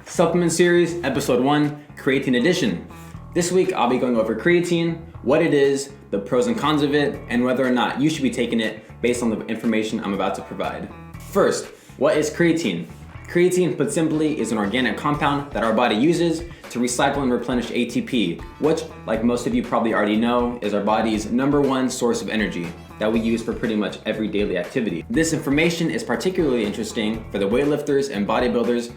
Supplement Series, Episode 1, Creatine Edition. This week I'll be going over creatine, what it is, the pros and cons of it, and whether or not you should be taking it based on the information I'm about to provide. First, what is creatine? Creatine, put simply, is an organic compound that our body uses to recycle and replenish ATP, which, like most of you probably already know, is our body's #1 source of energy that we use for pretty much every daily activity. This information is particularly interesting for the weightlifters and bodybuilders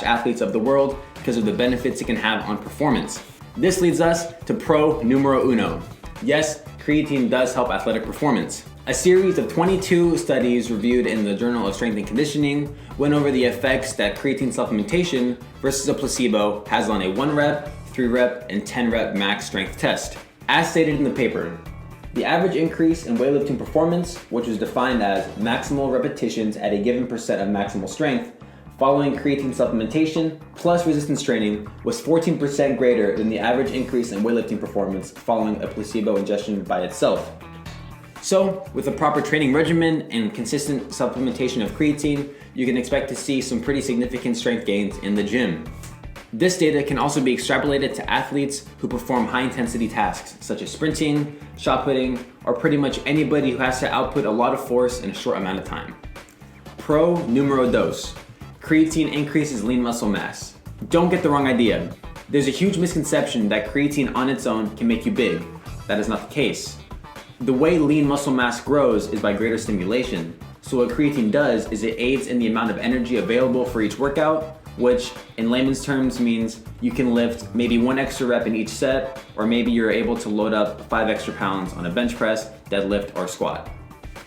/ athletes of the world because of the benefits it can have on performance. This leads us to pro numero uno. Yes, creatine does help athletic performance. A series of 22 studies reviewed in the Journal of Strength and Conditioning went over the effects that creatine supplementation versus a placebo has on a 1 rep, 3 rep, and 10 rep max strength test. As stated in the paper, the average increase in weightlifting performance, which was defined as maximal repetitions at a given percent of maximal strength, following creatine supplementation plus resistance training was 14% greater than the average increase in weightlifting performance following a placebo ingestion by itself. So, with a proper training regimen and consistent supplementation of creatine, you can expect to see some pretty significant strength gains in the gym. This data can also be extrapolated to athletes who perform high-intensity tasks, such as sprinting, shot putting, or pretty much anybody who has to output a lot of force in a short amount of time. Pro numero dos. Creatine increases lean muscle mass. Don't get the wrong idea. There's a huge misconception that creatine on its own can make you big. That is not the case. The way lean muscle mass grows is by greater stimulation. So what creatine does is it aids in the amount of energy available for each workout, which in layman's terms means you can lift maybe 1 extra rep in each set, or maybe you're able to load up 5 extra pounds on a bench press, deadlift, or squat.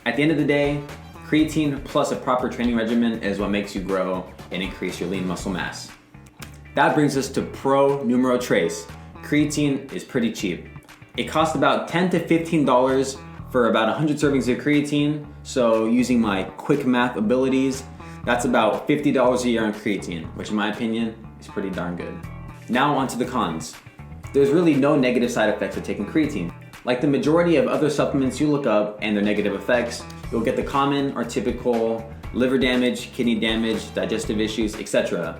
At the end of the day, creatine plus a proper training regimen is what makes you grow and increase your lean muscle mass. That brings us to pro numero tres. Creatine is pretty cheap. It costs about $10 to $15 for about 100 servings of creatine, so using my quick math abilities, that's about $50 a year on creatine, which in my opinion is pretty darn good. Now on to the cons. There's really no negative side effects of taking creatine. Like the majority of other supplements you look up and their negative effects, you'll get the common or typical liver damage, kidney damage, digestive issues, etc.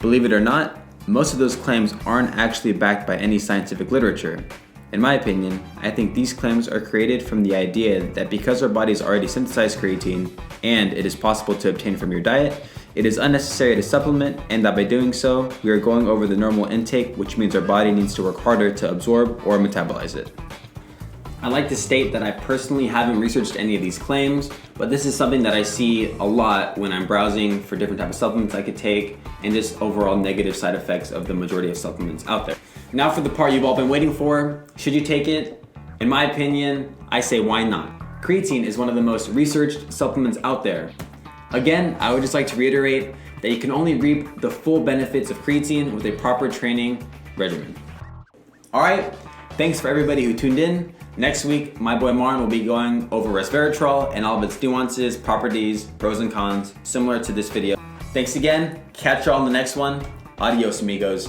Believe it or not, most of those claims aren't actually backed by any scientific literature. In my opinion, I think these claims are created from the idea that because our bodies already synthesize creatine and it is possible to obtain from your diet, it is unnecessary to supplement, and that by doing so, we are going over the normal intake, which means our body needs to work harder to absorb or metabolize it. I'd like to state that I personally haven't researched any of these claims, but this is something that I see a lot when I'm browsing for different types of supplements I could take and just overall negative side effects of the majority of supplements out there. Now for the part you've all been waiting for, should you take it? In my opinion, I say why not? Creatine is one of the most researched supplements out there. Again, I would just like to reiterate that you can only reap the full benefits of creatine with a proper training regimen. Alright, thanks for everybody who tuned in. Next week, my boy Marn will be going over resveratrol and all of its nuances, properties, pros and cons, similar to this video. Thanks again, catch y'all in the next one. Adios amigos.